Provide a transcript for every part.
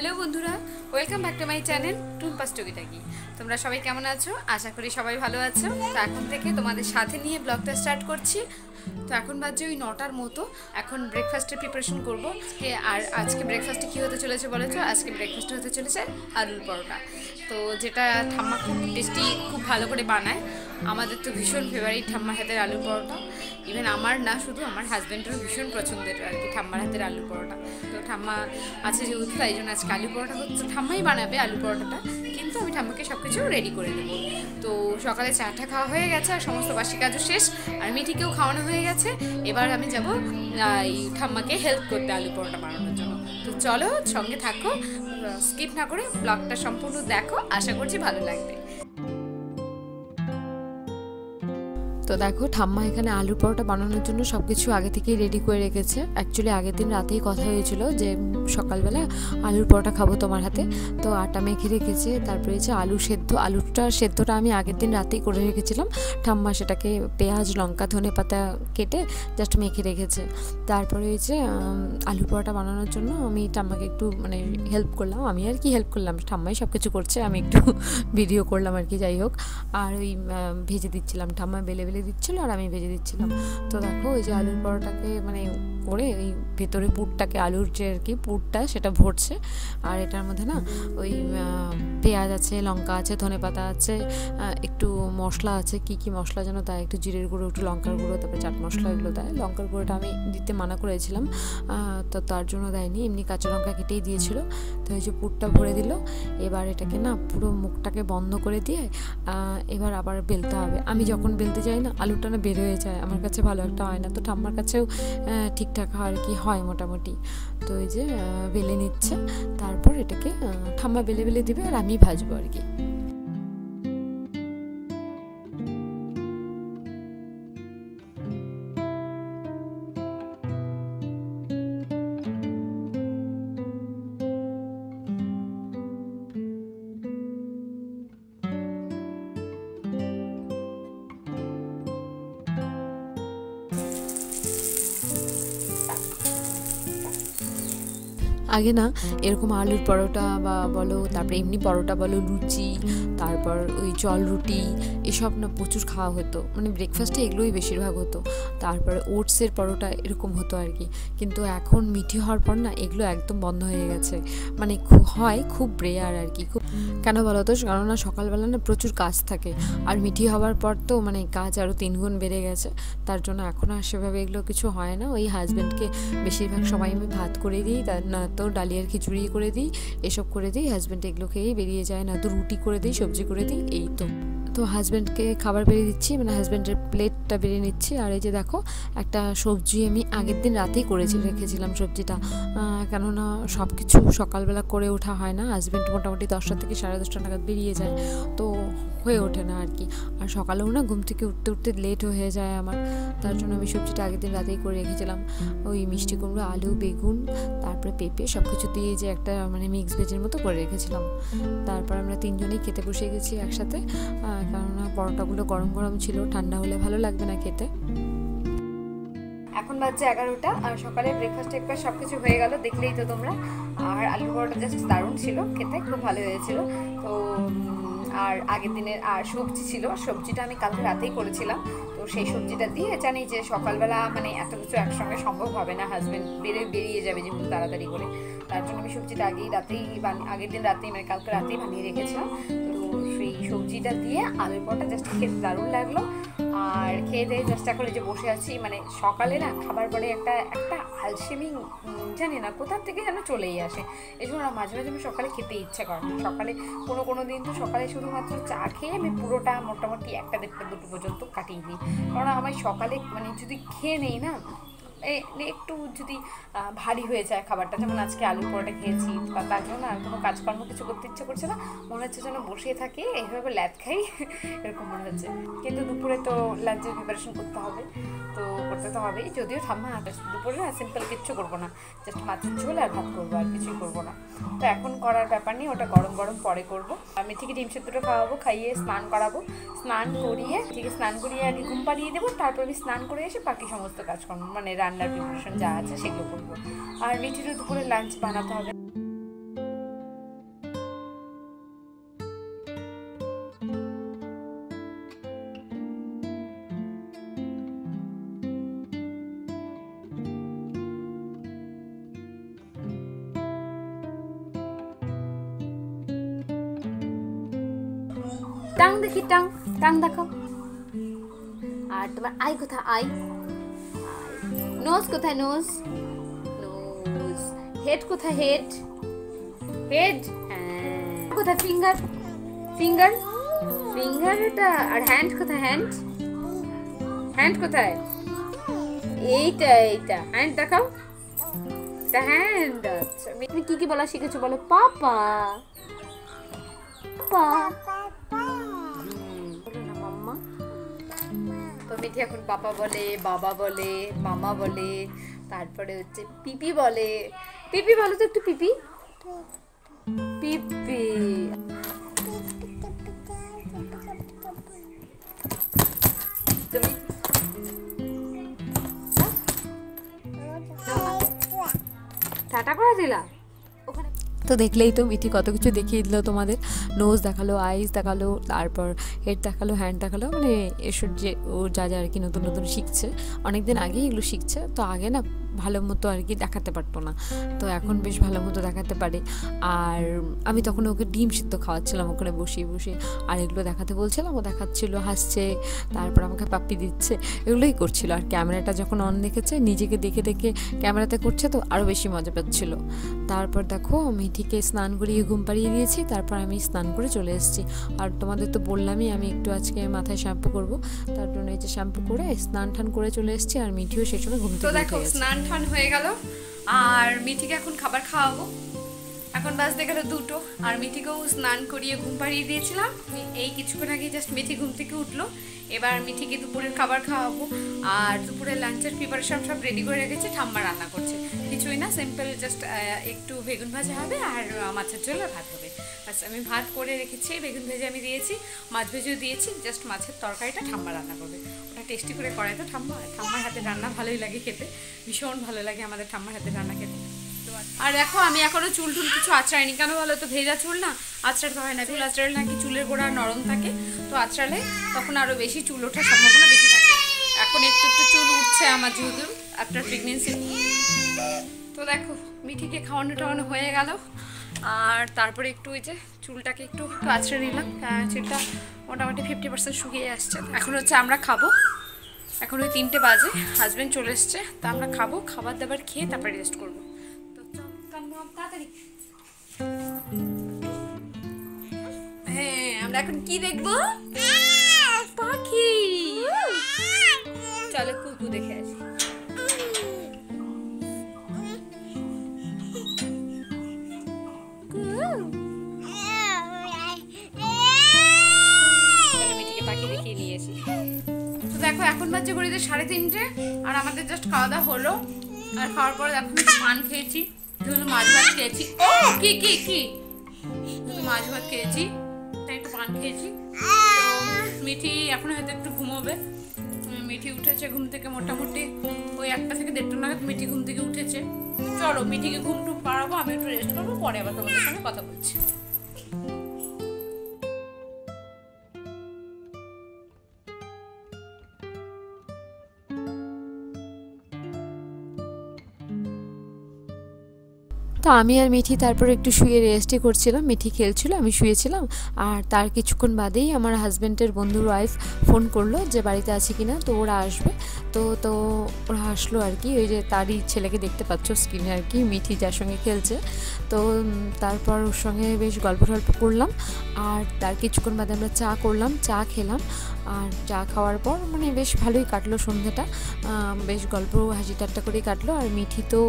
Hello বন্ধুরা, welcome back to my channel Tumpa's টুকিটাকি। তোমরা সবাই কেমন আছো? আশা করি সবাই ভালো আছো। তো এখন থেকে তোমাদের সাথে নিয়ে ব্লগটা স্টার্ট করছি। তো এখন বাজে ওই 9টার মতো। এখন ব্রেকফাস্টের প্রিপারেশন করবো। আর আজকে ব্রেকফাস্টে কী হতে চলেছে বলেছো? আজকে ব্রেকফাস্টে হতে চলেছে আলুর পরোটা। তো যেটা ঠাম্মা খুব টেস্টি, খুব ভালো করে বানায়। আমাদের তো ভীষণ ফেভারিট ঠাম্মার হাতের আলুর পরোটা। ইভেন আমার না, শুধু আমার হাজব্যান্ডেরও ভীষণ পছন্দের আর কি ঠাম্মার হাতের আলুর পরোটা। তো ঠাম্মা আছে যেহেতু, তাই জন্য আজকে আলু পরোটা হচ্ছে। ঠাম্মাই বানাবে আলু পরোটাটা, কিন্তু আমি ঠাম্মাকে সব কিছু রেডি করে দেবো। তো সকালে চাটা খাওয়া হয়ে গেছে আর সমস্ত বাসি কাজও শেষ, আর মিঠিকেও খাওয়ানো হয়ে গেছে। এবার আমি যাব এই ঠাম্মাকে হেল্প করতে আলু পরোটা বানানোর জন্য। তো চলো সঙ্গে থাকো, স্কিপ না করে ব্লগটা সম্পূর্ণ দেখো, আশা করছি ভালো লাগবে। তো দেখো, ঠাম্মা এখানে আলুর পরোটা বানানোর জন্য সব কিছু আগে থেকেই রেডি করে রেখেছে। অ্যাকচুয়ালি আগের দিন রাতেই কথা হয়েছিল যে সকালবেলা আলুর পরোটা খাবো তোমার হাতে। তো আটা মেখে রেখেছে, তারপরে হচ্ছে আলু সেদ্ধ। সেদ্ধটা আমি আগের দিন রাতেই করে রেখেছিলাম। ঠাম্মা সেটাকে পেঁয়াজ, লঙ্কা, ধনে পাতা কেটে জাস্ট মেখে রেখেছে। তারপরে হচ্ছে আলুর পরোটা বানানোর জন্য আমি ঠাম্মাকে একটু হেল্প করলাম। আমি আর কি হেল্প করলাম, ঠাম্মাই সব কিছু করছে, আমি একটু ভিডিও করলাম আর কি। যাই হোক, আর ওই ভেজে দিচ্ছিলাম, ঠাম্মা বেলে বেলে দিচ্ছিল আর আমি ভেজে দিচ্ছিলাম। তো দেখো, ওই যে আলুর পরোটাকে করে ওই ভেতরে পুরটাকে, আলুর যে আর কি পুরটা, সেটা ভরছে। আর এটার মধ্যে না ওই পেঁয়াজ আছে, লঙ্কা আছে, ধনে পাতা আছে, একটু মশলা আছে। কি কি মশলা যেন দেয়, একটু জিরের গুঁড়ো, একটু লঙ্কার গুঁড়ো, তারপরে চাট মশলা, এগুলো দেয়। লঙ্কার গুঁড়োটা আমি দিতে মানা করেছিলাম, তো তার জন্য দেয়নি, এমনি কাঁচা লঙ্কা কেটেই দিয়েছিল। তো এই যে পুরটা ভরে দিল। এবার এটাকে না পুরো মুখটাকে বন্ধ করে দিয়ে এবার আবার বেলতে হবে। আমি যখন বেলতে যাই না, আলুটা না বের হয়ে যায়, আমার কাছে ভালো একটা হয় না। তো ঠাম্মার কাছেও ঠিকঠাক আর কি হয় মোটামুটি। তো এই যে বেলে নিচ্ছে, তারপর এটাকে ঠাম্মা বেলে বেলে দিবে আর আমি ভাজবো আর কি। আগে না এরকম আলুর পরোটা বা বলো, তারপরে এমনি পরোটা বলো, লুচি, তারপর ওই জল রুটি, এসব না প্রচুর খাওয়া হতো। ব্রেকফাস্টে এগুলোই বেশিরভাগ হতো। তারপরে ওটসের পরোটা এরকম হতো আর কি। কিন্তু এখন মিঠি হওয়ার পর না এগুলো একদম বন্ধ হয়ে গেছে। খুব রেয়ার আর কি। খুব কেন বলো তো, কেননা সকালবেলা না প্রচুর কাজ থাকে, আর মিঠি হওয়ার পর তো কাজ আরও 3 গুণ বেড়ে গেছে। তার জন্য এখন আর সেভাবে এগুলো কিছু হয় না। ওই হাজব্যান্ডকে বেশিরভাগ সময় আমি ভাত করে দিই, তার না তো ডালিয়ার খিচুড়ি করে দিই, এসব করে দিই। হাজব্যান্ড এগুলো খেয়েই বেরিয়ে যায়, না তো রুটি করে দিই, সবজি করে দিই, এই তো হাজব্যান্ডকে খাবার বেরিয়ে দিচ্ছি, হাজব্যান্ডের প্লেটটা বেরিয়ে নিচ্ছি। আর এই যে দেখো, একটা সবজি আমি আগের দিন রাতেই রেখেছিলাম সবজিটা, কেননা সব কিছু সকালবেলা করে ওঠা হয় না। হাজব্যান্ড মোটামুটি 10টা থেকে 10:30 নাগাদ বেরিয়ে যায়, তো হয়ে ওঠে না আর কি। আর সকালেও না ঘুম থেকে উঠতে উঠতে লেট হয়ে যায় আমার। তার জন্য আমি সবজিটা আগের দিন রাতেই করে রেখেছিলাম। ওই মিষ্টি কুমড়ো, আলু, বেগুন, তারপরে পেঁপে, সব কিছু দিয়ে যে একটা মিক্স ভেজের মতো করে রেখেছিলাম। তারপর আমরা 3 জনেই খেতে বসে গেছি একসাথে, কেননা পরোটাগুলো গরম গরম ছিল, ঠান্ডা হলে ভালো লাগবে না খেতে। এখন বাজছে 11টা, আর সকালে ব্রেকফাস্ট সব কিছু হয়ে গেল, দেখলেই তো তোমরা। আর আলু পরোটা জাস্ট দারুণ ছিল খেতে, খুব ভালো হয়েছিল। তো আর আগের দিনের আর সবজি ছিল, সবজিটা আমি কালকে রাতেই করেছিলাম। তো সেই সবজিটা দিয়ে, জানি যে সকালবেলা এত কিছু একসঙ্গে সম্ভব হবে না, হাজব্যান্ড বেরিয়ে যাবে যেহেতু তাড়াতাড়ি করে। তার জন্য আমি সবজিটা আগের দিন রাতেই কালকে রাতেই বানিয়ে রেখেছিলাম। তো সেই সবজিটা দিয়ে আলুর পরোটা জাস্ট খেতে দারুণ লাগলো। আর খেয়ে দিয়ে জাস্ট এখন যে বসে আছি, সকালে না খাবার পরে একটা আলসেমি জানি না কোথার থেকে যেন চলেই আসে। এই জন্য মাঝে মাঝে আমি সকালে খেতে ইচ্ছা করে না। সকালে কোনো দিন তো সকালে শুধুমাত্র চা খেয়ে আমি পুরোটা মোটামুটি 1টা, 1:30, 2টো পর্যন্ত কাটিয়ে দিই। কারণ আমার সকালে যদি খেয়ে নেই না, একটু যদি ভারী হয়ে যায় খাবারটা, যেমন আজকে আলুর পরোটা খেয়েছি, বা তার জন্য আর কোনো কাজকর্ম কিছু করতে ইচ্ছে করছে না, মনে হচ্ছে যেন বসে থাকি, এইভাবে ল্যাদ খাই, এরকম মনে হচ্ছে। কিন্তু দুপুরে তো লাঞ্চের প্রিপারেশন করতে হবে, তো করতে তো হবেই। যদিও ঠাম্মা দুপুরে না সিম্পল কিচ্ছু করবো না, জাস্ট মাছের ঝোল আর ভাত করবো, আর কিছুই করবো না। তো এখন করার ব্যাপার নেই, ওটা গরম গরম পরে করবো। আমি ঠিক ডিম সেদ্ধটা খাওয়াবো, খাইয়ে স্নান করাবো, স্নান করিয়ে আগে ঘুম পাড়িয়ে দেবো। তারপর আমি স্নান করে এসে বাকি সমস্ত কাজকর্ম রান্নার প্রিপারেশন যা আছে সেগুলো করবো। আর মিঠিরও দুপুরে লাঞ্চ বানাতে হবে। টাং দেখি, টাং টাং দেখো। আর তোমার আই কোথায়? আই। নোজ কোথায়? নোজ। নোজ। হেড কোথায়? হেড। হেড। হ্যাঁ। কোথায়? ফিঙ্গার। ফিঙ্গার। ফিঙ্গার এটা। আর হ্যান্ড কোথায়? হ্যান্ড। হ্যান্ড কোথায়? এইটা এইটা। হ্যান্ড দেখাও। এটা হ্যান্ড। আচ্ছা তুমি কি কি বলা শিখেছো বলো? পাপা। পাপা। বলো না মাম্মা। তো মিঠি এখন পাপা বলে, বাবা বলে, মামা বলে, তারপরে হচ্ছে পিপি বলে। পিপি বলো তো একটু, পিপি। পিপি। তুমি টাটা করে দিলা ওখানে। তো দেখলেই তো মিঠি কত কিছু দেখিয়ে দিল তোমাদের। নোজ দেখালো, আইস দেখালো, তারপর হেড দেখালো, হ্যান্ড দেখালো, মানে এসব যে ও যা যা আর কি নতুন নতুন শিখছে, অনেকদিন আগেই এগুলো শিখছে। তো আগে না ভালো মতো আর কি দেখাতে পারতো না, তো এখন বেশ ভালো মতো দেখাতে পারে। আর আমি তখন ওকে ডিম সিদ্ধ খাওয়াচ্ছিলাম ওখানে বসিয়ে বসে, আর এগুলো দেখাতে বলছিলাম, ও দেখাচ্ছিল, হাসছে, তারপর আমাকে পাপ্পি দিচ্ছে, এগুলোই করছিল। আর ক্যামেরাটা যখন অন দেখেছে, নিজেকে দেখে দেখে ক্যামেরাতে করছে, তো আরও বেশি মজা পাচ্ছিল। তারপর দেখো মিঠিকে স্নান করিয়ে ঘুম পাড়িয়ে দিয়েছি, তারপর আমি স্নান করে চলে এসেছি। আর তোমাদের তো বললামই আমি একটু আজকে মাথায় শ্যাম্পু করবো, তার জন্য এই যে শ্যাম্পু করে স্নান টান করে চলে এসেছি। আর মিঠিও সেই সময় ঘুম থেকে উঠে গেছে। স্নান টান হয়ে গেল, আর মিঠিকে এখন খাবার খাওয়াবো। এখন বাজতে গেল 2টো, আর মিঠিকেও স্নান করিয়ে ঘুম পাড়িয়ে দিয়েছিলাম। এই কিছুক্ষণ আগে জাস্ট মিঠি ঘুম থেকে উঠলো। এবার মিঠিকে দুপুরের খাবার খাওয়াবো, আর দুপুরের লাঞ্চের প্রিপারেশন সব রেডি করে রেখেছি। ঠাম্মা রান্না করছে, কিছুই না, সিম্পল জাস্ট একটু বেগুন ভাজা হবে আর মাছের ঝোল আর ভাত হবে। আচ্ছা আমি ভাত করে রেখেছি, বেগুন ভেজে আমি দিয়েছি, মাছ ভেজেও দিয়েছি, জাস্ট মাছের তরকারিটা ঠাম্মা রান্না করবে। ওটা টেস্টি করে করায় তো ঠাম্মার হাতে রান্না ভালোই লাগে খেতে, ভীষণ ভালো লাগে আমাদের ঠাম্মার হাতে রান্না খেতে। আর দেখো আমি এখনো চুল টুল কিছু আঁচড়াইনি, কেন বলো তো? ভেজা চুল না আঁচড়াতে হয় না, চুল আঁচড়ালে নাকি চুলের গোড়া নরম থাকে, তো আঁচড়ালে তখন আরও বেশি চুল ওঠার সম্ভাবনা বেশি থাকে। এখন একটু একটু চুল উঠছে আমার, যেহেতু আফটার প্রেগনেন্সি। তো দেখো মিঠিকে খাওয়ানো টাওয়ানো হয়ে গেল, আর তারপরে একটু ওই যে চুলটাকে একটু আঁচড়ে নিলাম, চুলটা মোটামুটি 50% শুকিয়ে আসছে। এখন হচ্ছে আমরা খাবো, এখন ওই 3টে বাজে, হাজব্যান্ড চলে এসছে, তা আমরা খাবো, খাবার দাবার খেয়ে তারপরে রেস্ট করবো। তাড়াতাড়ি। হ্যাঁ আমরা এখন কি দেখবো? পাখি। চলো কুকু দেখে আসি। মিঠিকে পাখি দেখিয়ে নিয়ে আসি। তো দেখো এখন বাজে ঘড়িতে 3:30, আর আমাদের জাস্ট খাওয়া দাওয়া হলো। আর খাওয়ার পরে এখন পান খেয়েছি, শুধু মাছ ভাত খেয়েছি। ও কি কি কি শুধু মাছ ভাত খেয়েছি, তাই একটু পান খেয়েছি। তো মিঠি এখন হয়তো একটু ঘুমোবে। মিঠি উঠেছে ঘুম থেকে মোটামুটি ওই 1টা থেকে 1:30 নাগাদ মিঠি ঘুম থেকে উঠেছে। চলো মিঠিকে ঘুম টুম পাড়াবো, আমি একটু রেস্ট করবো, পরে আবার তোমাদের সঙ্গে কথা বলছি। তো আমি আর মিঠি তারপর একটু শুয়ে রেস্টই করছিলাম, মিঠি খেলছিল, আমি শুয়েছিলাম। আর তার কিছুক্ষণ বাদেই আমার হাজব্যান্ডের বন্ধুর ওয়াইফ ফোন করলো যে বাড়িতে আছে কিনা, তো ওরা আসবে। তো ওরা আসলো আর কি, ওই যে তারই ছেলেকে দেখতে পাচ্ছ স্ক্রিনে আর কি, মিঠি যার সঙ্গে খেলছে। তো তারপর ওর সঙ্গে বেশ গল্প টল্প করলাম, আর তার কিছুক্ষণ বাদে আমরা চা করলাম, চা খেলাম। আর চা খাওয়ার পর মানে বেশ ভালোই কাটলো সন্ধ্যাটা, বেশ গল্প হাসি ঠাট্টা করেই কাটলো। আর মিঠি তো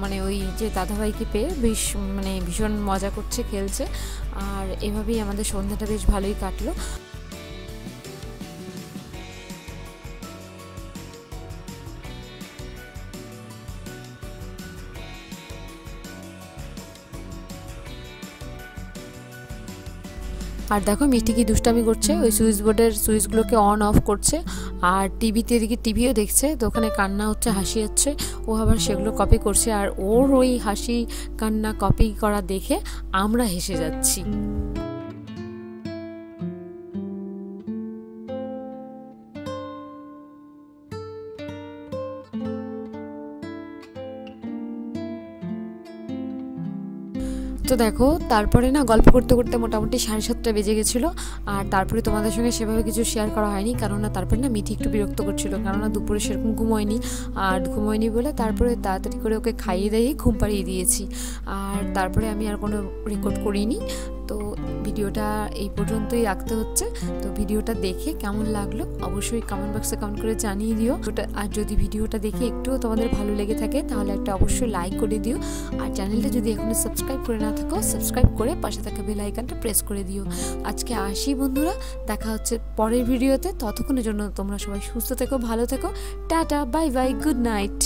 মানে ওই যে দাদাভাইকে পেয়ে বেশ মানে ভীষণ মজা করছে, খেলছে, আর এভাবেই আমাদের সন্ধ্যাটা বেশ ভালোই কাটলো। আর দেখো মিষ্টি কি দুষ্টামি করছে, ওই সুইচ বোর্ডের সুইচগুলোকে অন অফ করছে, আর টিভিতে এদিকে টিভিও দেখছে, তো ওখানে কান্না হচ্ছে, হাসি হচ্ছে, ও আবার সেগুলো কপি করছে। আর ওর ওই হাসি কান্না কপি করা দেখে আমরা হেসে যাচ্ছি। তো তো দেখো তারপরে না গল্প করতে করতে মোটামুটি 7:30 বেজে গেছিলো। আর তারপরে তোমাদের সঙ্গে সেভাবে কিছু শেয়ার করা হয়নি, কারণ না তারপরে না মিঠি একটু বিরক্ত করছিল, কেননা দুপুরে সেরকম ঘুমোয়নি বলে তারপরে তাড়াতাড়ি করে ওকে খাইয়ে দিয়ে ঘুম পাড়িয়ে দিয়েছি। আর তারপরে আমি আর কোনো রেকর্ড করিনি। তো ভিডিওটা এই পর্যন্তই রাখতে হচ্ছে। তো ভিডিওটা দেখে কেমন লাগলো অবশ্যই কমেন্ট বক্সে কমেন্ট করে জানিয়ে দিও। আর যদি ভিডিওটা দেখে একটুও তোমাদের ভালো লেগে থাকে তাহলে একটা অবশ্যই লাইক করে দিও। আর চ্যানেলটা যদি এখনো সাবস্ক্রাইব করে না থাকো সাবস্ক্রাইব করে পাশে থাকা বেল আইকনটা প্রেস করে দিও। আজকে আসি বন্ধুরা, দেখা হচ্ছে পরের ভিডিওতে। ততক্ষণের জন্য তোমরা সবাই সুস্থ থেকো, ভালো থেকো, tata, bye bye, good night.